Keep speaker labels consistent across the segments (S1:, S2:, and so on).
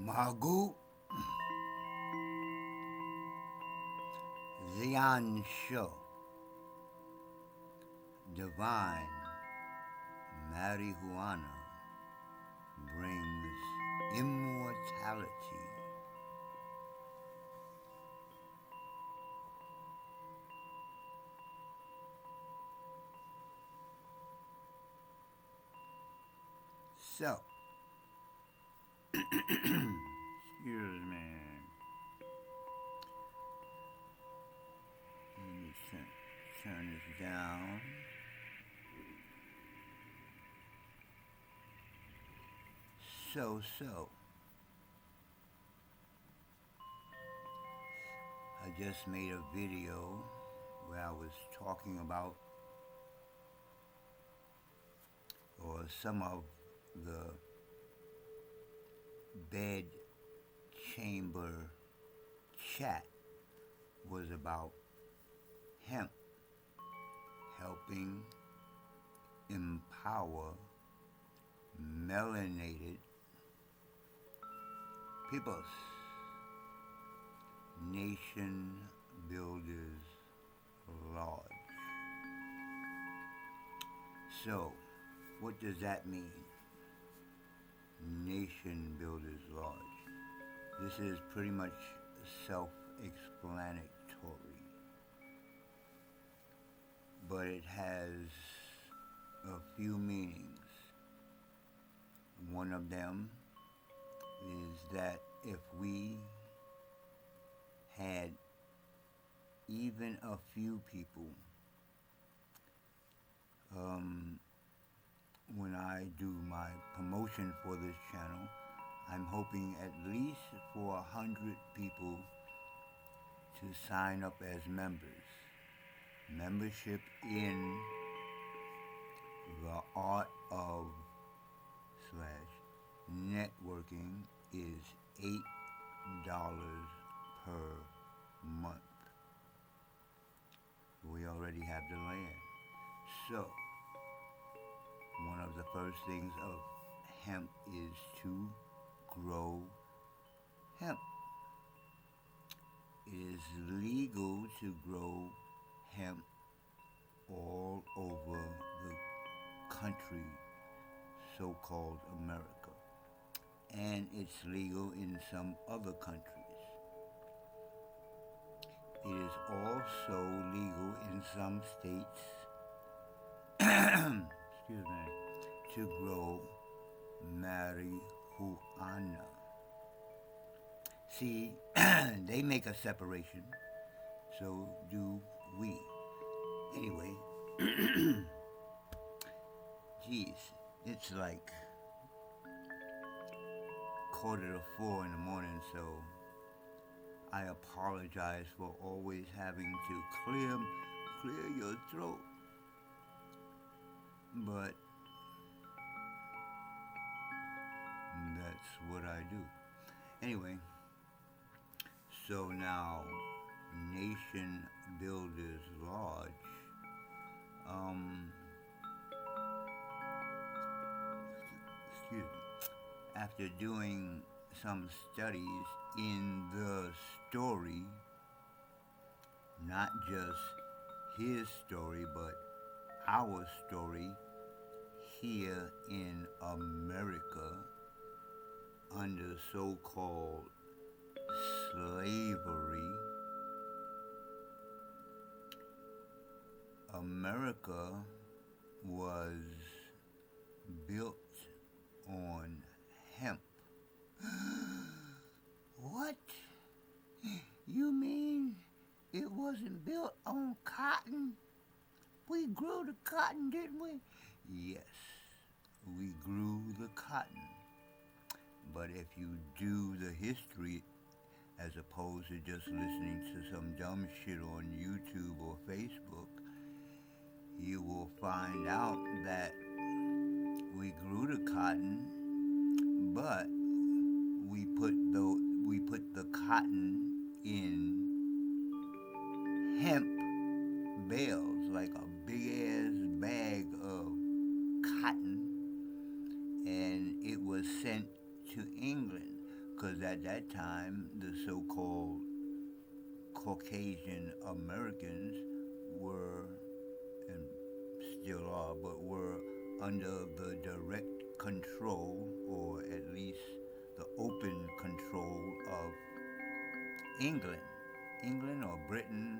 S1: Magu Zian Sho, divine marijuana brings immortality. So, excuse me. Let me turn this down. So, I just made a video where I was talking about, or some of the bed chamber chat was about hemp helping empower melanated peoples, Nation Builders Lodge. So, what does that mean? Nation Builders Lodge. This is pretty much self-explanatory, but it has a few meanings. One of them is that if we had even a few people, when I do my promotion for this channel, I'm hoping at least for 100 people to sign up as members. Membership in the art of / networking is $8 per month. We already have the land. So, one of the first things of hemp is to grow hemp. It is legal to grow hemp all over the country, so-called America. And it's legal in some other countries. It is also legal in some states excuse me, to grow marijuana. See, they make a separation, so do we. Anyway, geez, it's like 3:45 in the morning, so I apologize for always having to clear your throat. But that's what I do. Anyway, so now Nation Builders Lodge, excuse me, after doing some studies in the story, not just his story, but our story here in America under so-called slavery. America was built on hemp. What? You mean it wasn't built on cotton? We grew the cotton, didn't we? Yes, we grew the cotton. But if you do the history, as opposed to just listening to some dumb shit on YouTube or Facebook, you will find out that we grew the cotton, but we put the cotton in hemp bales, like a big ass bag of cotton, and it was sent to England, because at that time the so-called Caucasian Americans were, and still are, but were under the direct control, or at least the open control of England. England or Britain,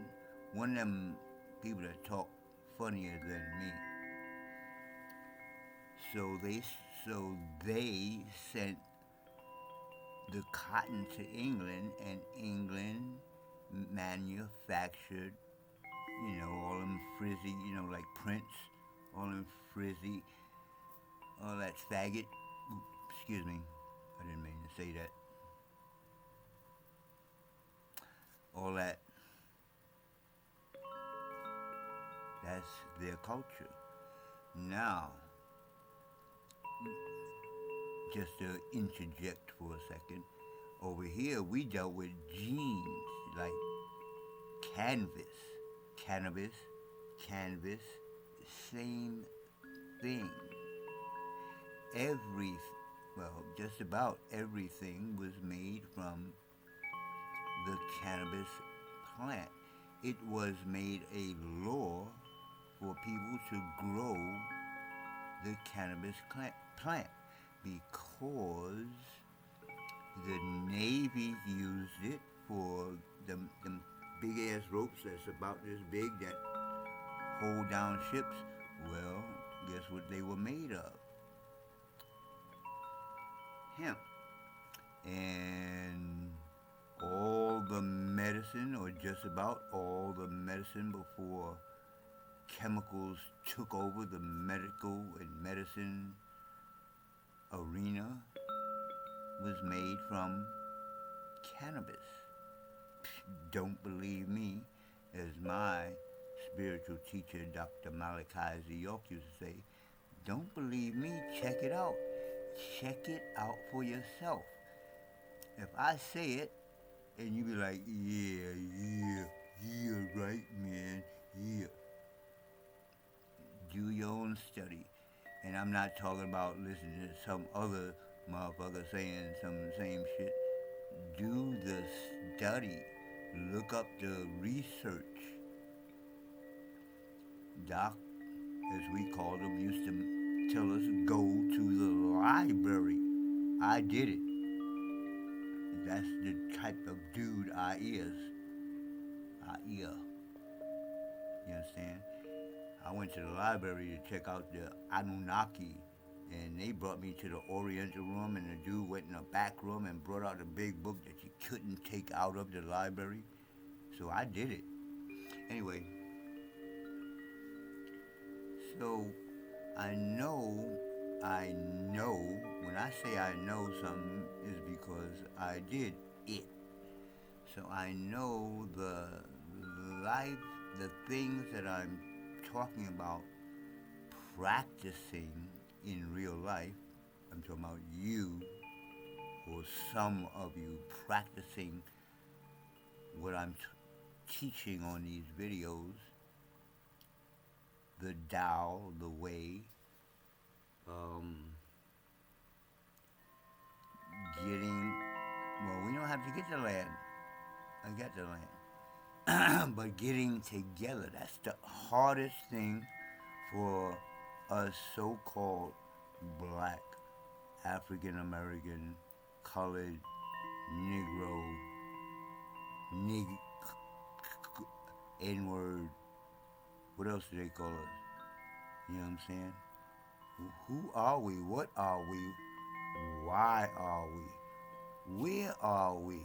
S1: one of them people that talk funnier than me. So they so they sent the cotton to England, and England manufactured, all them frizzy, like Prince, all them frizzy, all that faggot. Excuse me, I didn't mean to say that. All that, that's their culture. Now, just to interject for a second, over here we dealt with jeans like canvas, cannabis, canvas, same thing. Every, well, just about everything was made from the cannabis plant. It was made a law for people to grow the cannabis plant because the Navy used it for them big ass ropes that's about this big that hold down ships. Well, guess what they were made of? Hemp. And all the medicine, or just about all the medicine before chemicals took over the medical and medicine arena, was made from cannabis. Don't believe me, as my spiritual teacher, Dr. Malachi Z. York, used to say, don't believe me, check it out. Check it out for yourself. If I say it, and you be like, yeah, right, man, yeah. Do your own study. And I'm not talking about listening to some other motherfucker saying some same shit. Do the study. Look up the research. Doc, as we called him, used to tell us go to the library. I did it. That's the type of dude I is. You understand? I went to the library to check out the Anunnaki, and they brought me to the Oriental room, and the dude went in the back room and brought out a big book that you couldn't take out of the library. So I did it. Anyway, so I know, when I say I know something, is because I did it. So I know the life, the things that I'm talking about practicing in real life. I'm talking about you, or some of you, practicing what I'm teaching on these videos, the Tao, the way, getting, well, we don't have to get the land. I got the land. But getting together, that's the hardest thing for us so-called black, African American, colored, Negro, N-word, what else do they call us? You know what I'm saying? Who are we? What are we? Why are we? Where are we?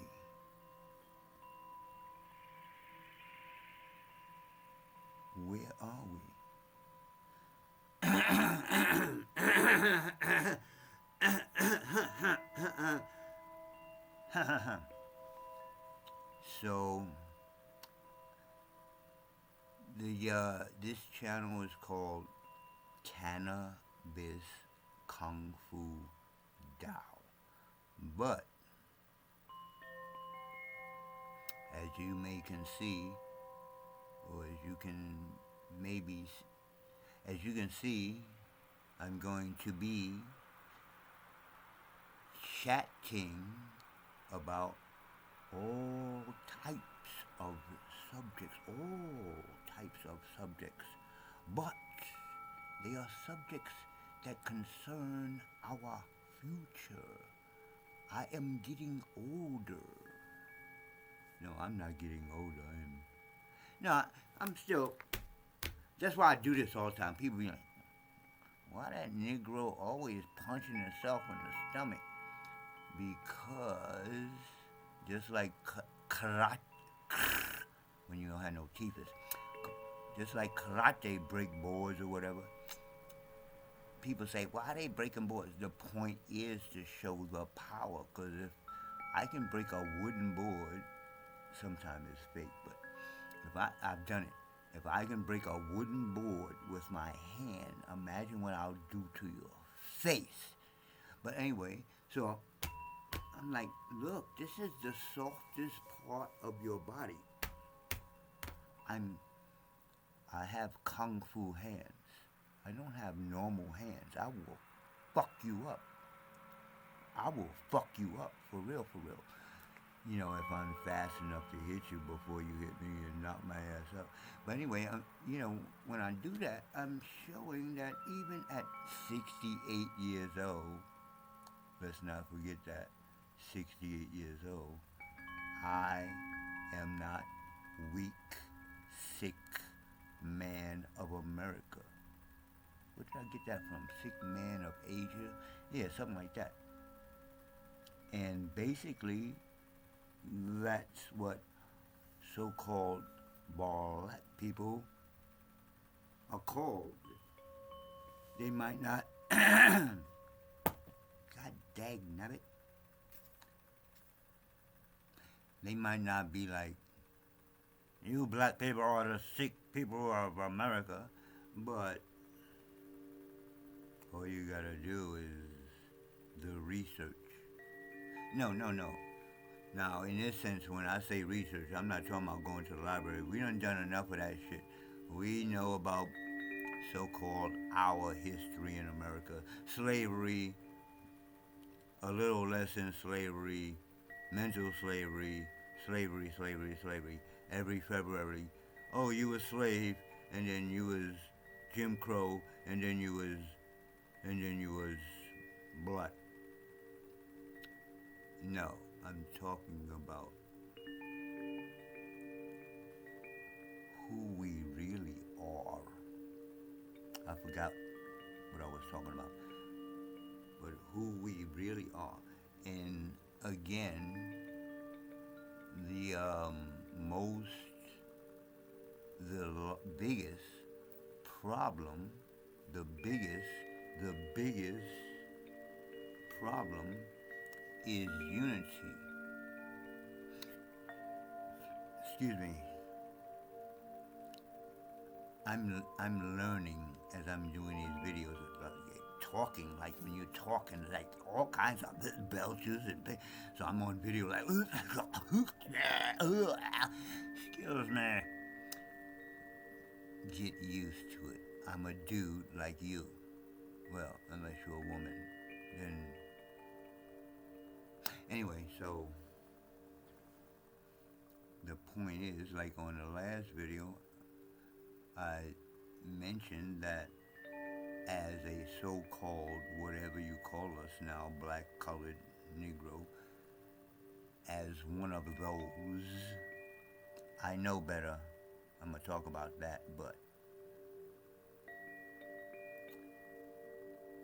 S1: Where are we? So this channel is called Kannabis Kung Fu Tao. But as you may can see, or as you can maybe, as you can see, I'm going to be chatting about all types of subjects, all types of subjects, but they are subjects that concern our future. I am getting older. No, I'm not getting older. No, I'm still. That's why I do this all the time. People be like, why that Negro always punching himself in the stomach? Because just like karate, when you don't have no teeth, just like karate break boards or whatever, people say, why are they breaking boards? The point is to show the power. Because if I can break a wooden board, sometimes it's fake, but I've done it. If I can break a wooden board with my hand, imagine what I'll do to your face. But anyway, so I'm like, look, this is the softest part of your body. I have kung fu hands. I don't have normal hands. I will fuck you up. I will fuck you up, for real, for real. You know, if I'm fast enough to hit you before you hit me and knock my ass up. But anyway, you know, when I do that, I'm showing that even at 68 years old, let's not forget that, 68 years old, I am not weak, sick man of America. Where did I get that from? Sick man of Asia? Yeah, something like that. And basically, that's what so-called black people are called. They might not, God dang nabbit. They might not be like, you black people are the sick people of America, but all you gotta do is the research. No. Now, in this sense, when I say research, I'm not talking about going to the library. We done enough of that shit. We know about so-called our history in America. Slavery, a little less than slavery, mental slavery, slavery. Every February, oh, you was slave, and then you was Jim Crow, and then you was black. No, I'm talking about who we really are. I forgot what I was talking about. But who we really are. And again, the biggest problem, the biggest problem is unity. Excuse me. I'm learning as I'm doing these videos about talking, like when you're talking, like all kinds of belches and things. So I'm on video like, excuse me. Get used to it. I'm a dude like you. Well, unless you're a woman, then. Anyway, so the point is, like on the last video, I mentioned that as a so-called, whatever you call us now, black, colored, Negro, as one of those, I know better. I'm going to talk about that, but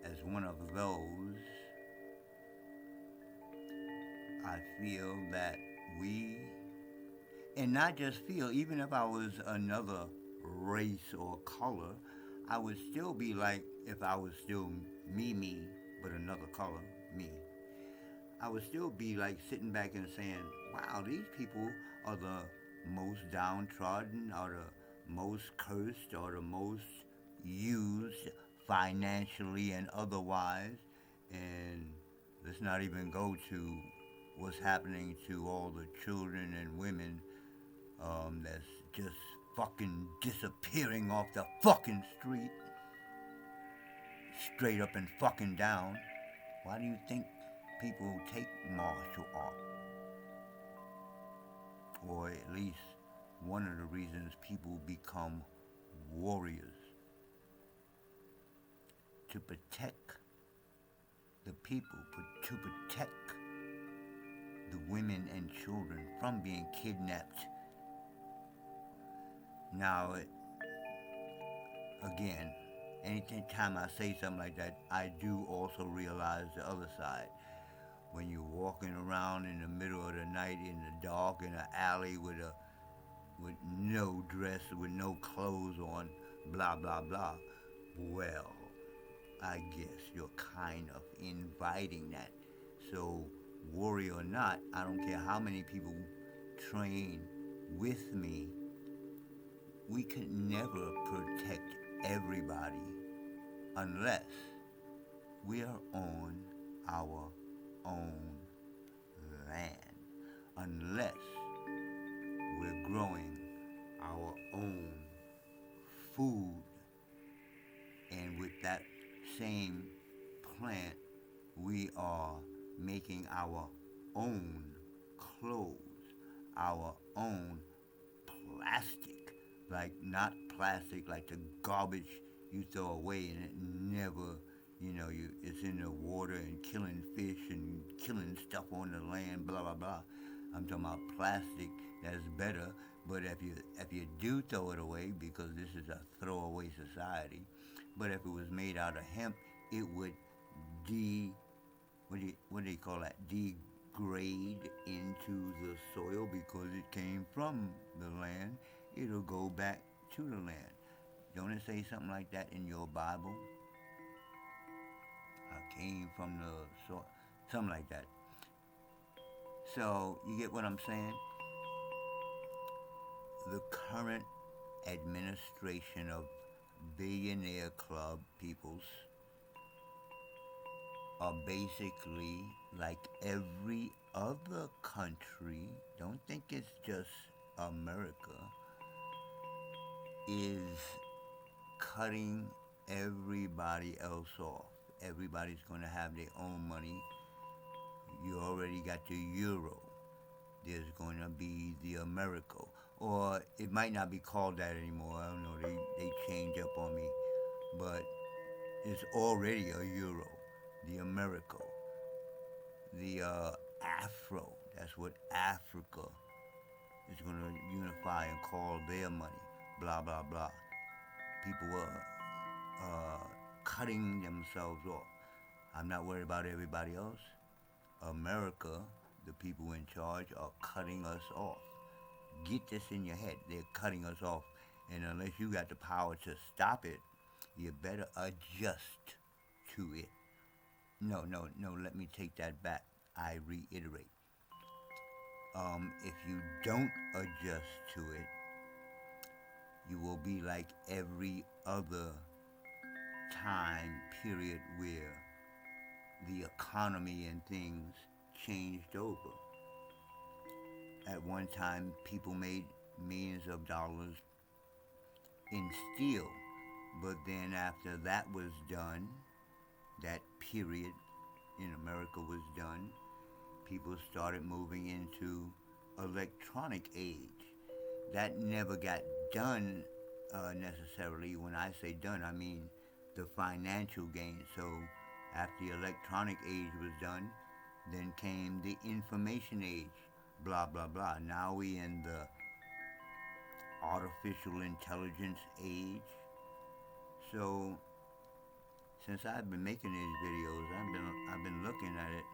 S1: as one of those, I feel that we, and not just feel, even if I was another race or color, I would still be like, if I was still me, but another color, me, I would still be like sitting back and saying, wow, these people are the most downtrodden, are the most cursed, are the most used financially and otherwise. And let's not even go to what's happening to all the children and women that's just fucking disappearing off the fucking street, straight up and fucking down. Why do you think people take martial art? or at least one of the reasons people become warriors, to protect the people, to protect the women and children from being kidnapped. Now, again, anytime I say something like that, I do also realize the other side. When you're walking around in the middle of the night in the dark in an alley with no dress, with no clothes on, blah blah blah. Well, I guess you're kind of inviting that. So, worry or not, I don't care how many people train with me, we can never protect everybody unless we are on our own land, unless we're growing our own food, and with that same plant, we are making our own clothes, our own plastic, like not plastic like the garbage you throw away and it never, it's in the water and killing fish and killing stuff on the land, blah blah blah. I'm talking about plastic that's better. But if you do throw it away, because this is a throwaway society, but if it was made out of hemp, it would de what do you call that? Degrade into the soil because it came from the land. It'll go back to the land. Don't it say something like that in your Bible? I came from the soil, something like that. So you get what I'm saying? The current administration of billionaire club peoples are basically like every other country. Don't think it's just America. Is cutting everybody else off. Everybody's going to have their own money. You already got the euro. There's going to be the Americo. Or it might not be called that anymore. I don't know. They change up on me. But it's already a euro. The Americo. The Afro. That's what Africa is going to unify and call their money. Blah, blah, blah. People are cutting themselves off. I'm not worried about everybody else. America, the people in charge, are cutting us off. Get this in your head. They're cutting us off. And unless you got the power to stop it, you better adjust to it. No, let me take that back. I reiterate. If you don't adjust to it, you will be like every other time period where the economy and things changed over. At one time, people made millions of dollars in steel, but then after that was done, that period in America was done, people started moving into electronic age. That never got done necessarily. When I say done, I mean the financial gain. So after the electronic age was done, then came the information age, blah, blah, blah. Now we in the artificial intelligence age. So since I've been making these videos, I've been looking at it,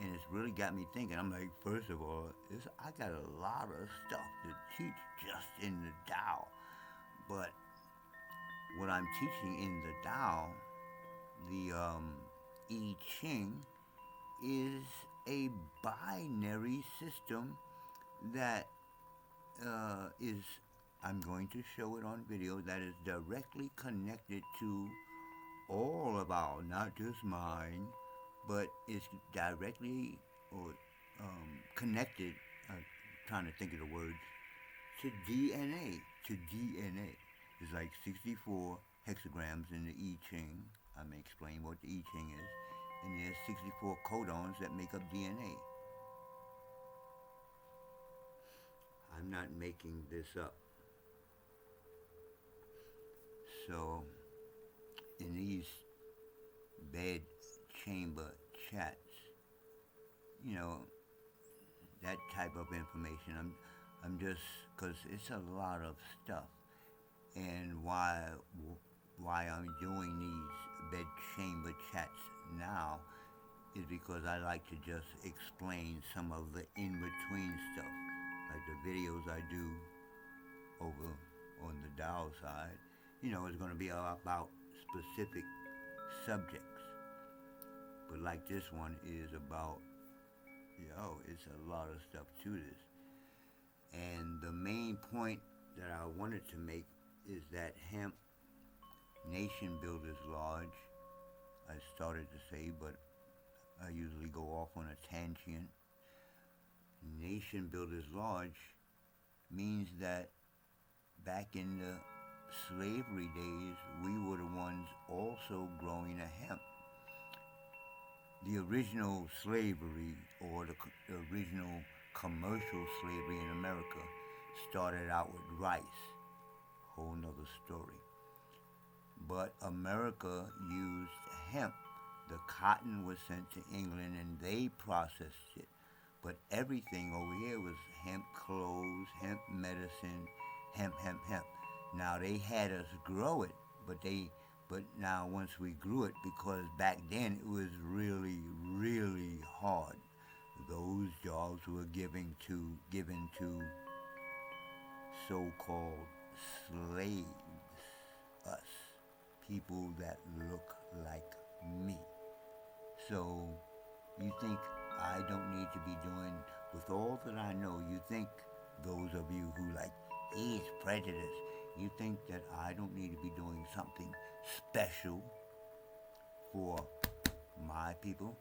S1: and it's really got me thinking. I'm like, first of all, I got a lot of stuff to teach just in the Tao, but what I'm teaching in the Tao, the I Ching, is a binary system that is, I'm going to show it on video, that is directly connected to all of our, not just mine, but it's directly or connected, trying to think of the words, to DNA, It's like 64 hexagrams in the I Ching. I may explain what the I Ching is. And there's 64 codons that make up DNA. I'm not making this up. So, in these bed chamber chats, you know, that type of information, I'm just, because it's a lot of stuff. And why I'm doing these bed chamber chats now is because I like to just explain some of the in-between stuff, like the videos I do over on the Dow side. You know, it's going to be about specific subjects. But like this one is about, it's a lot of stuff to this. And the main point that I wanted to make is that hemp Nation Builders Lodge, I started to say, but I usually go off on a tangent. Nation Builders Lodge means that back in the slavery days, we were the ones also growing the hemp. The original slavery, or the original commercial slavery in America, started out with rice. Whole nother story. But America used hemp. The cotton was sent to England and they processed it. But everything over here was hemp clothes, hemp medicine, hemp. Now they had us grow it, but now once we grew it, because back then it was really, really hard. Those jobs were given to so-called slaves, us, people that look like me. So you think I don't need to be doing, with all that I know, you think, those of you who like, he's prejudiced, you think that I don't need to be doing something special for my people?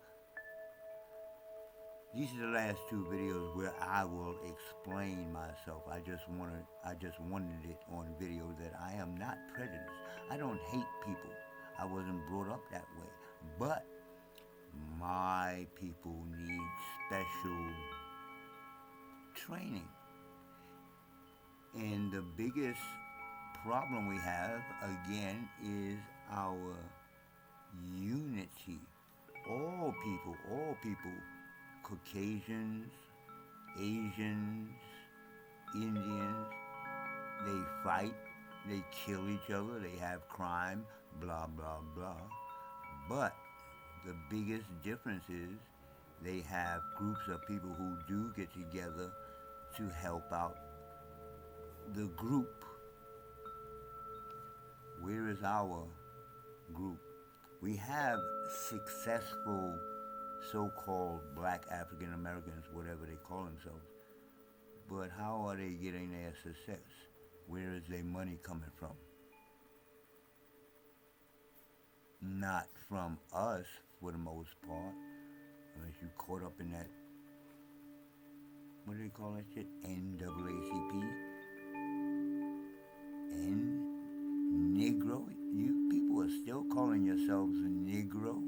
S1: These are the last two videos where I will explain myself. I just wanted it on video that I am not prejudiced. I don't hate people. I wasn't brought up that way. But my people need special training. And the biggest problem we have, again, is our unity. All people, Caucasians, Asians, Indians, they fight, they kill each other, they have crime, blah, blah, blah. But the biggest difference is they have groups of people who do get together to help out the group. Where is our group? We have successful so-called black African Americans, whatever they call themselves, but how are they getting their success? Where is their money coming from? Not from us, for the most part, unless you caught up in that, what do they call that shit? NAACP? Negro? You people are still calling yourselves a Negro?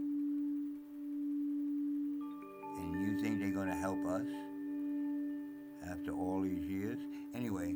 S1: And you think they're going to help us after all these years? Anyway,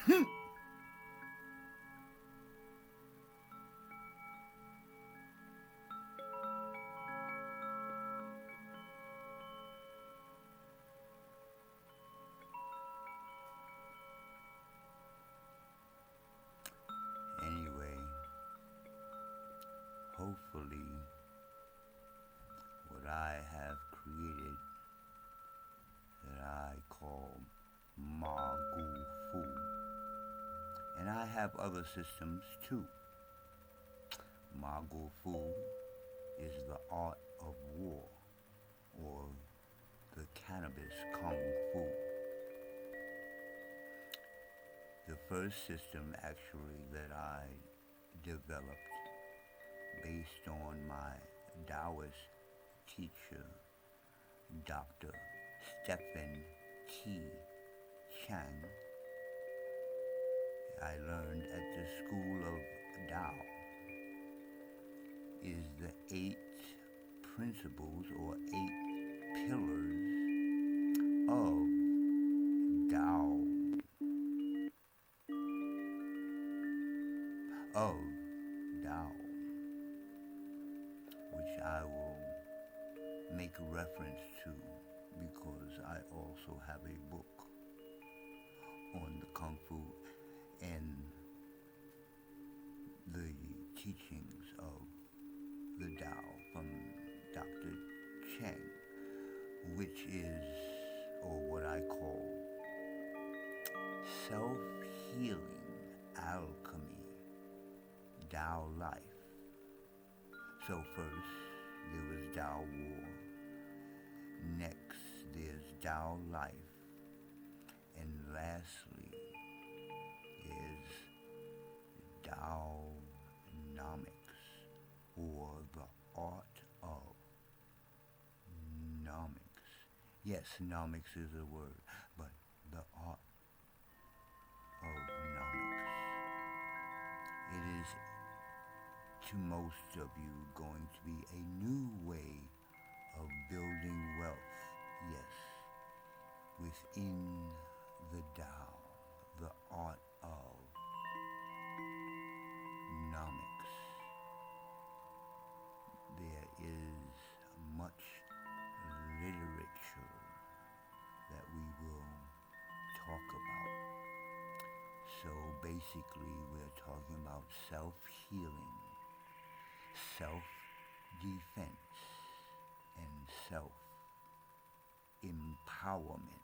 S1: Anyway, hopefully what I have created that I call Ma Gu Fu, and I have other systems too. Ma Gu Fu is the art of war, or the Kannabis Kung Fu. The first system actually that I developed based on my Taoist teacher, Dr. Stephen T. Chang, I learned at the School of Tao, is the 8 principles or 8 pillars of Tao, of Tao, which I will make reference to because I also have a book on the Kung Fu and the teachings of the Tao from Dr. Chang, which is, or what I call, self-healing alchemy, Tao life. So first, there was Tao war. Next, there's Tao life. And lastly, is Taonomics, or the art of nomics. Yes, nomics is a word, but the art of nomics. It is, to most of you, going to be a new way of building wealth, yes, within the Tao, the art of nomics. There is much literature that we will talk about. So basically, we're talking about self-healing, self-defense, and self-empowerment.